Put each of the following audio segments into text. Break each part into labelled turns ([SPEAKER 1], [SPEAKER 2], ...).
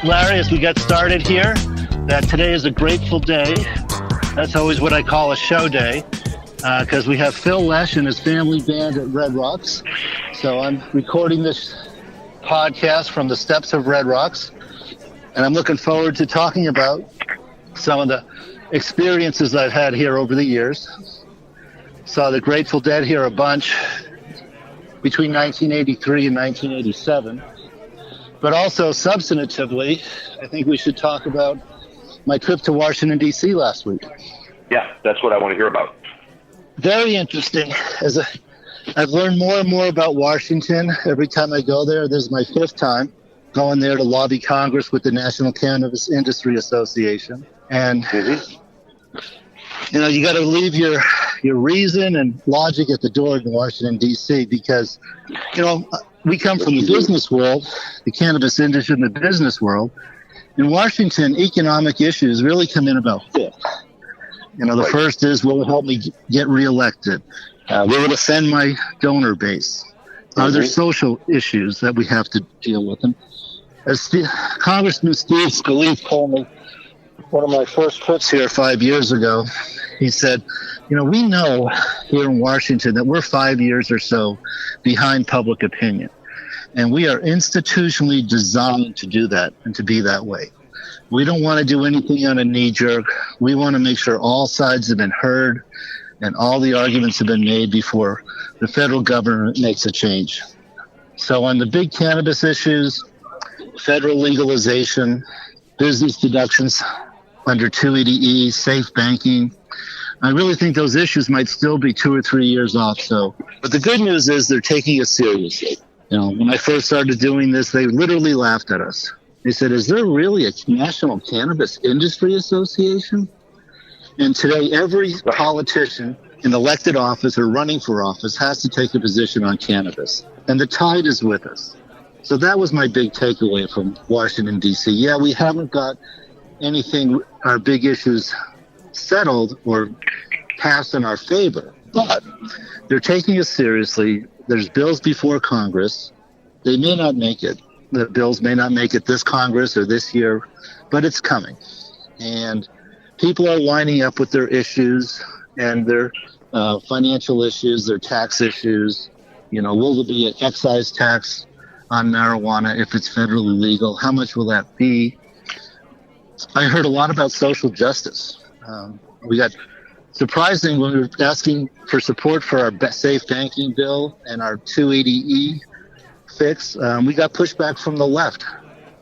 [SPEAKER 1] Larry, as we get started here, that today is a grateful day. That's always what I call a show day, because we have Phil Lesh and his family band at Red Rocks. So I'm recording this podcast from the steps of Red Rocks, and I'm looking forward to talking about some of the experiences I've had here over the years. Saw the Grateful Dead here a bunch between 1983 and 1987. But also, substantively, I think we should talk about my trip to Washington, D.C. last week.
[SPEAKER 2] Yeah, that's what I want to hear about.
[SPEAKER 1] Very interesting. I've learned more and more about Washington every time I go there. This is my fifth time going there to lobby Congress with the National Cannabis Industry Association. And, you got to leave your reason and logic at the door in Washington, D.C. because, we come from the business world, the cannabis industry in the business world. In Washington, economic issues really come in about fifth. The first is, will it help me get reelected? Will it offend my donor base? Are there social issues that we have to deal with? And as Congressman Steve Scalise told me one of my first trips here 5 years ago, he said, we know here in Washington that we're 5 years or so behind public opinion. And we are institutionally designed to do that and to be that way. We don't want to do anything on a knee jerk. We want to make sure all sides have been heard and all the arguments have been made before the federal government makes a change. So on the big cannabis issues, federal legalization, business deductions under 280E, safe banking, I really think those issues might still be 2 or 3 years off. But the good news is they're taking us seriously. When I first started doing this, they literally laughed at us. They said, is there really a National Cannabis Industry Association? And today, every politician in elected office or running for office has to take a position on cannabis. And the tide is with us. So that was my big takeaway from Washington, D.C. Yeah, we haven't got anything, our big issues settled or passed in our favor, but they're taking us seriously. There's bills before Congress. They may not make it. The bills may not make it this Congress or this year, but it's coming. And people are lining up with their issues and their financial issues, their tax issues. Will there be an excise tax on marijuana if it's federally legal? How much will that be? I heard a lot about social justice. We got surprising when we were asking for support for our safe banking bill and our 280E fix. We got pushback from the left.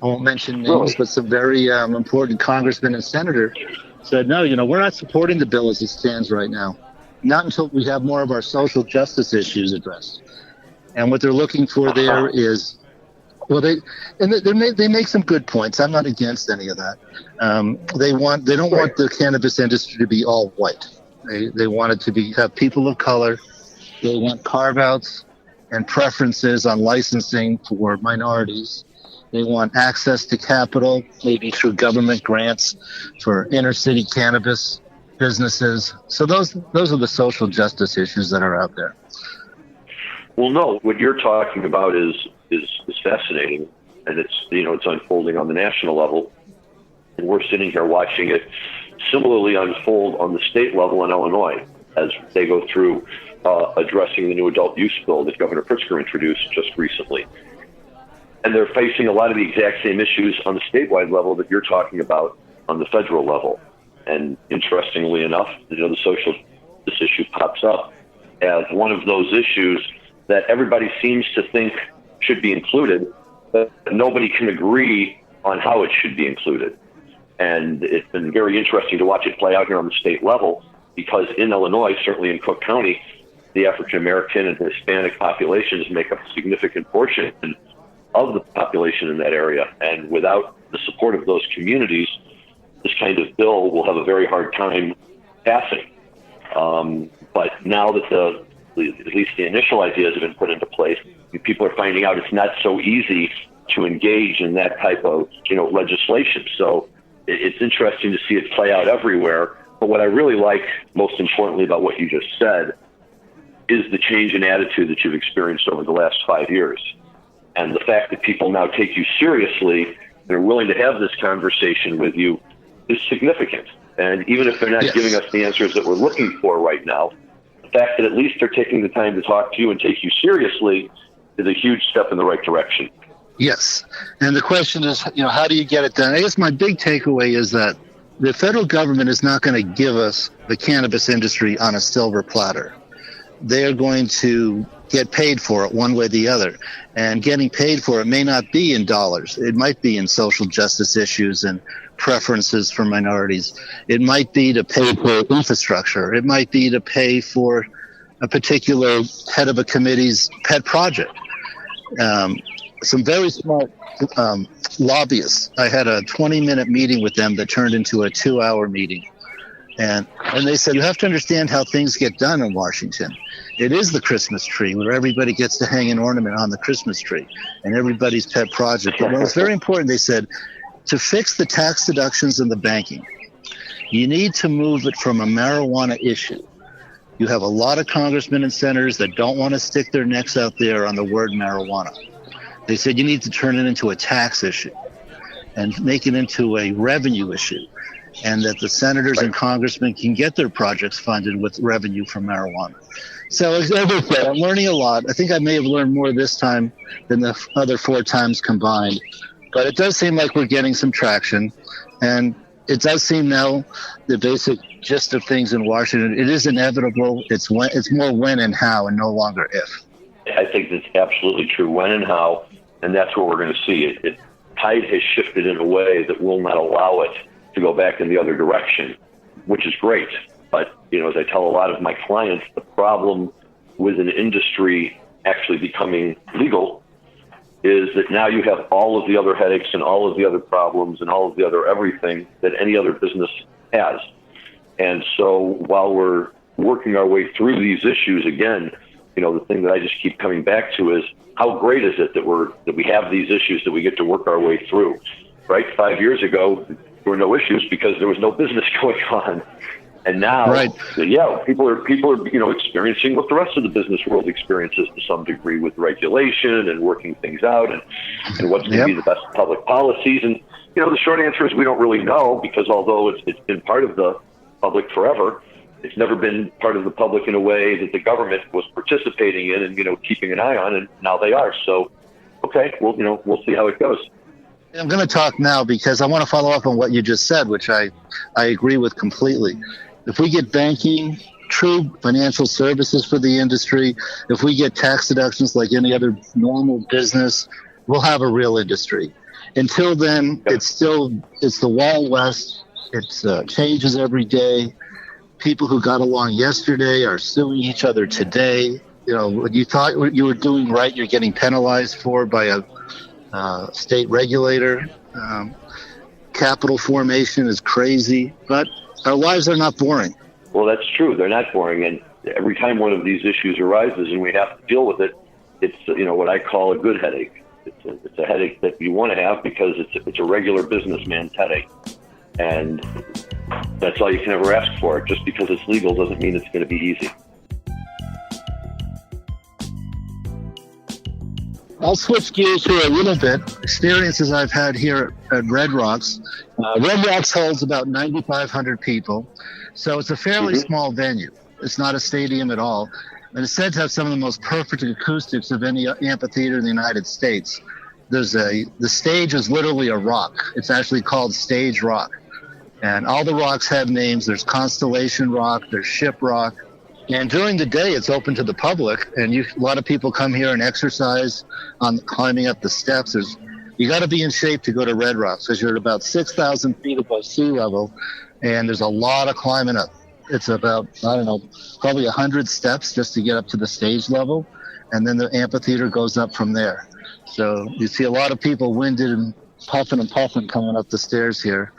[SPEAKER 1] I won't mention names, but some very important congressmen and senators said, no, we're not supporting the bill as it stands right now. Not until we have more of our social justice issues addressed. And what they're looking for there is, they make some good points. I'm not against any of that. They don't want the cannabis industry to be all white. They want it to have people of color. They want carve-outs and preferences on licensing for minorities. They want access to capital, maybe through government grants for inner-city cannabis businesses. So those are the social justice issues that are out there.
[SPEAKER 2] Well, no, what you're talking about is fascinating, and it's unfolding on the national level, and we're sitting here watching it similarly unfold on the state level in Illinois as they go through addressing the new adult use bill that Governor Pritzker introduced just recently. And they're facing a lot of the exact same issues on the statewide level that you're talking about on the federal level. And interestingly enough, the social this issue pops up as one of those issues that everybody seems to think should be included, but nobody can agree on how it should be included. And it's been very interesting to watch it play out here on the state level, because in Illinois, certainly in Cook County, the African-American and Hispanic populations make up a significant portion of the population in that area. And without the support of those communities, this kind of bill will have a very hard time passing. But now that at least the initial ideas have been put into place, people are finding out it's not so easy to engage in that type of legislation. So it's interesting to see it play out everywhere. But what I really like, most importantly, about what you just said, is the change in attitude that you've experienced over the last 5 years. And the fact that people now take you seriously and are willing to have this conversation with you is significant. And even if they're not giving us the answers that we're looking for right now, the fact that at least they're taking the time to talk to you and take you seriously is a huge step in the right direction.
[SPEAKER 1] Yes. And the question is, how do you get it done? I guess my big takeaway is that the federal government is not going to give us the cannabis industry on a silver platter. They're going to get paid for it one way or the other. And getting paid for it may not be in dollars. It might be in social justice issues and preferences for minorities. It might be to pay for infrastructure. It might be to pay for a particular head of a committee's pet project. Some very smart lobbyists. I had a 20-minute meeting with them that turned into a 2-hour meeting. And they said, you have to understand how things get done in Washington. It is the Christmas tree where everybody gets to hang an ornament on the Christmas tree and everybody's pet project. But it's very important, they said, to fix the tax deductions and the banking, you need to move it from a marijuana issue. You have a lot of congressmen and senators that don't want to stick their necks out there on the word marijuana. They said you need to turn it into a tax issue and make it into a revenue issue, and that the senators and congressmen can get their projects funded with revenue from marijuana. So as I said, I'm learning a lot. I think I may have learned more this time than the other 4 times combined. But it does seem like we're getting some traction. And it does seem now the basic gist of things in Washington, it is inevitable. It's more when and how and no longer if.
[SPEAKER 2] I think that's absolutely true, when and how, and that's what we're going to see. The tide has shifted in a way that will not allow it to go back in the other direction, which is great. But, as I tell a lot of my clients, the problem with an industry actually becoming legal is that now you have all of the other headaches and all of the other problems and all of the other everything that any other business has. And so while we're working our way through these issues, again, the thing that I just keep coming back to is how great is it that we have these issues that we get to work our way through, right? 5 years ago, there were no issues because there was no business going on. And now, people are, experiencing what the rest of the business world experiences to some degree with regulation and working things out and what's going to be the best public policies. And, the short answer is we don't really know, because although it's been part of the public forever, it's never been part of the public in a way that the government was participating in and, keeping an eye on, and now they are. So, okay, we'll see how it goes.
[SPEAKER 1] I'm going to talk now because I want to follow up on what you just said, which I agree with completely. If we get banking, true financial services for the industry, if we get tax deductions like any other normal business, we'll have a real industry. Until then, it's the Wild West. It changes every day. People who got along yesterday are suing each other today. What you thought you were doing right, you're getting penalized for by a state regulator. Capital formation is crazy, but our lives are not boring.
[SPEAKER 2] Well, that's true. They're not boring. And every time one of these issues arises and we have to deal with it, it's, what I call a good headache. It's a headache that you want to have because it's a regular businessman's headache. And that's all you can ever ask for. Just because it's legal doesn't mean it's going to be easy.
[SPEAKER 1] I'll switch gears here a little bit. Experiences I've had here at Red Rocks. Red Rocks holds about 9,500 people, so it's a fairly small venue. It's not a stadium at all, and it's said to have some of the most perfect acoustics of any amphitheater in the United States. The stage is literally a rock. It's actually called Stage Rock, and all the rocks have names. There's Constellation Rock, there's Ship Rock. And during the day, it's open to the public, and a lot of people come here and exercise on climbing up the steps. You got to be in shape to go to Red Rocks because you're at about 6,000 feet above sea level, and there's a lot of climbing up. It's about, probably 100 steps just to get up to the stage level, and then the amphitheater goes up from there. So you see a lot of people winded and puffing coming up the stairs here.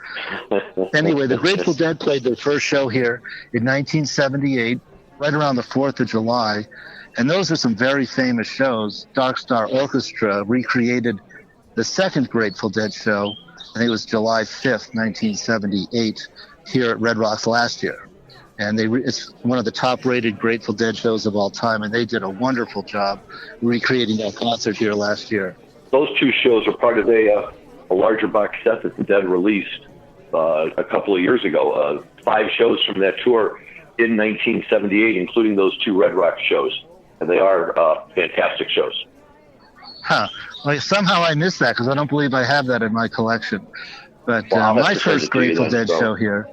[SPEAKER 1] Anyway, the Grateful Dead played their first show here in 1978. Right around the 4th of July. And those are some very famous shows. Dark Star Orchestra recreated the second Grateful Dead show, I think it was July 5th, 1978, here at Red Rocks last year. And it's one of the top-rated Grateful Dead shows of all time, and they did a wonderful job recreating that concert here last year.
[SPEAKER 2] Those two shows are part of a a larger box set that the Dead released a couple of years ago. 5 shows from that tour in 1978, including those 2 Red Rocks shows, and they are fantastic shows.
[SPEAKER 1] Huh. Well, somehow I missed that because I don't believe I have that in my collection. But my first Grateful Dead show here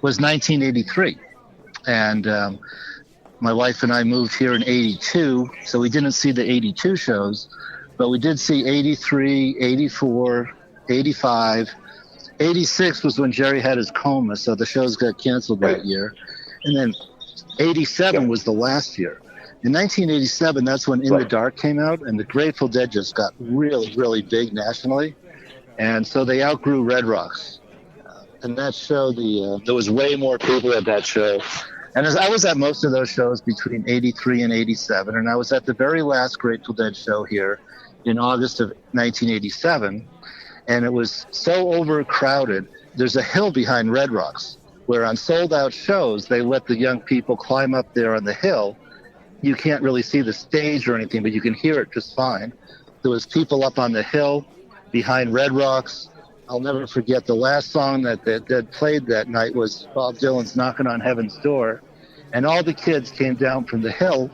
[SPEAKER 1] was 1983. And my wife and I moved here in 82, so we didn't see the 82 shows, but we did see 83, 84, 85. 86 was when Jerry had his coma, so the shows got canceled that year. And then 87 was the last year. In 1987, that's when In the Dark came out, and the Grateful Dead just got really, really big nationally. And so they outgrew Red Rocks. And that show, there was way more people at that show. And I was at most of those shows between 83 and 87, and I was at the very last Grateful Dead show here in August of 1987, and it was so overcrowded. There's a hill behind Red Rocks where on sold-out shows, they let the young people climb up there on the hill. You can't really see the stage or anything, but you can hear it just fine. There was people up on the hill behind Red Rocks. I'll never forget the last song that played that night was Bob Dylan's Knocking on Heaven's Door. And all the kids came down from the hill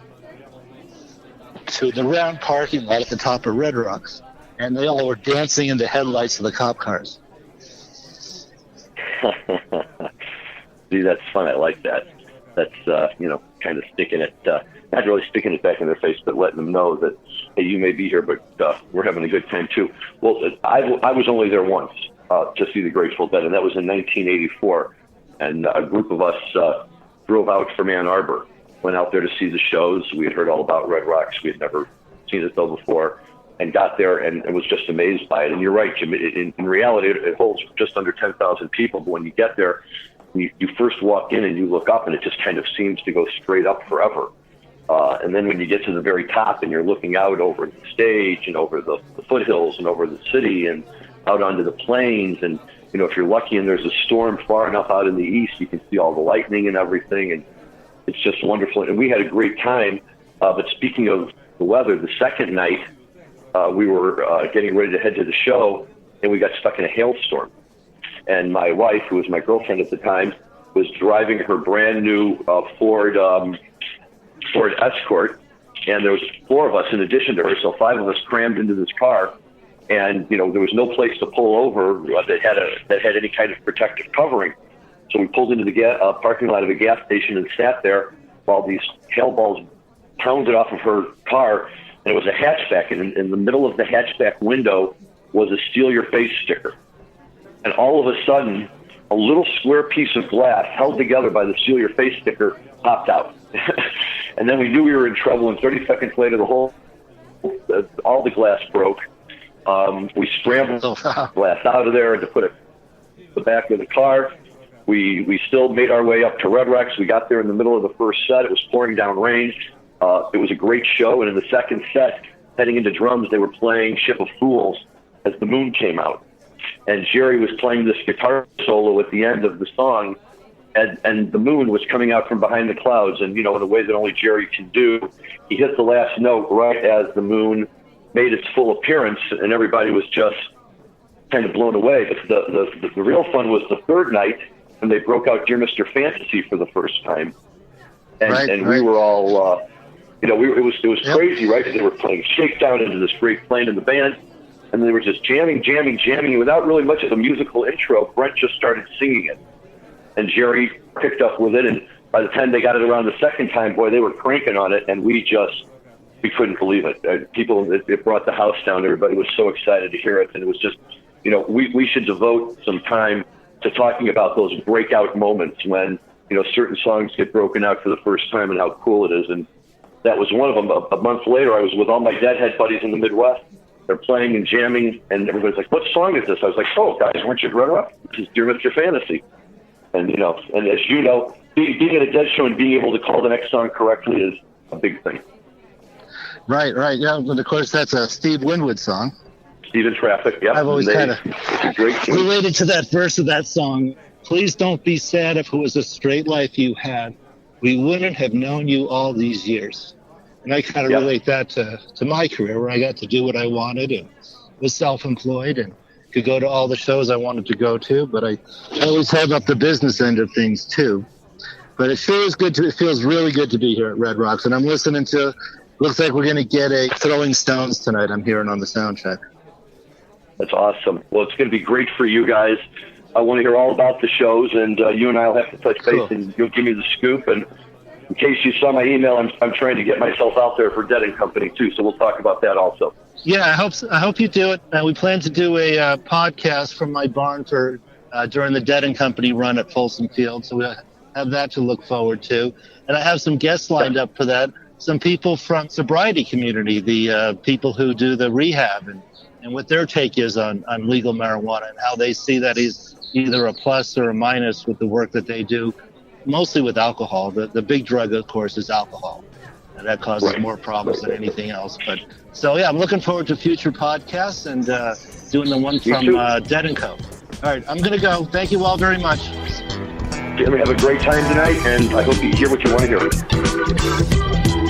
[SPEAKER 1] to the round parking lot at the top of Red Rocks. And they all were dancing in the headlights of the cop cars.
[SPEAKER 2] See, that's fun. I like that. That's, kind of sticking it, not really sticking it back in their face, but letting them know that, hey, you may be here, but we're having a good time too. Well, I was only there once to see the Grateful Dead, and that was in 1984. And a group of us drove out from Ann Arbor, went out there to see the shows. We had heard all about Red Rocks. We had never seen it though before, and got there and was just amazed by it. And you're right, Jim. In reality, it holds just under 10,000 people. But when you get there, you first walk in and you look up, and it just kind of seems to go straight up forever. And then when you get to the very top and you're looking out over the stage and over the foothills and over the city and out onto the plains, and if you're lucky and there's a storm far enough out in the east, you can see all the lightning and everything, and it's just wonderful. And we had a great time. But speaking of the weather, the second night we were getting ready to head to the show, and we got stuck in a hailstorm. And my wife, who was my girlfriend at the time, was driving her brand new Ford Escort, and there was 4 of us in addition to her, so 5 of us crammed into this car, and there was no place to pull over that had any kind of protective covering. So we pulled into the parking lot of a gas station and sat there while these hail balls pounded off of her car, and it was a hatchback, and in the middle of the hatchback window was a Steal Your Face sticker. And all of a sudden, a little square piece of glass held together by the Steal Your Face sticker popped out. And then we knew we were in trouble, and 30 seconds later, all the glass broke. We scrambled the glass out of there to put it in the back of the car. We still made our way up to Red Rocks. We got there in the middle of the first set. It was pouring down rain. It was a great show, and in the second set, heading into drums, they were playing Ship of Fools as the moon came out. And Jerry was playing this guitar solo at the end of the song, and the moon was coming out from behind the clouds. And, in a way that only Jerry can do, he hit the last note right as the moon made its full appearance, and everybody was just kind of blown away. But the real fun was the third night when they broke out Dear Mr. Fantasy for the first time. And we were all, it was crazy, right? They were playing Shakedown into this great playing in the band. And they were just jamming, and without really much of a musical intro, Brent just started singing it. And Jerry picked up with it, and by the time they got it around the second time, boy, they were cranking on it, and we couldn't believe it. It brought the house down. Everybody was so excited to hear it, and it was just, we should devote some time to talking about those breakout moments when, certain songs get broken out for the first time and how cool it is. And that was one of them. A month later, I was with all my Deadhead buddies in the Midwest. They're playing and jamming, and everybody's like, "What song is this?" I was like, "Oh, guys, weren't you at Red Rock? This is Dear Mr. Fantasy." And and as you know, being at a Dead show and being able to call the next song correctly is a big thing.
[SPEAKER 1] Right, yeah. And of course, that's a Steve Winwood song.
[SPEAKER 2] Steve in Traffic, yeah.
[SPEAKER 1] I've always kind of
[SPEAKER 2] related
[SPEAKER 1] to that verse of that song. Please don't be sad if it was a straight life you had. We wouldn't have known you all these years. And I kind of relate that to my career, where I got to do what I wanted and was self-employed and could go to all the shows I wanted to go to, but I always have up the business end of things too. But it sure is good it feels really good to be here at Red Rocks. And I'm listening to, looks like we're going to get a Throwing Stones tonight, I'm hearing on the sound check.
[SPEAKER 2] That's awesome. Well, it's going to be great for you guys. I want to hear all about the shows, and you and I will have to touch base, and you'll give me the scoop. And in case you saw my email, I'm trying to get myself out there for Dead & Company too, so we'll talk about that also.
[SPEAKER 1] Yeah, I hope you do it. We plan to do a podcast from my barn for during the Dead & Company run at Folsom Field, so we'll have that to look forward to. And I have some guests lined up for that. Some people from sobriety community, the people who do the rehab, and what their take is on legal marijuana and how they see that is either a plus or a minus with the work that they do, mostly with alcohol. The big drug, of course, is alcohol. And that causes more problems than anything else. But so, yeah, I'm looking forward to future podcasts and doing the one from Dead & Co. All right, I'm going to go. Thank you all very much.
[SPEAKER 2] Jeremy, have a great time tonight, and I hope you hear what you want to hear.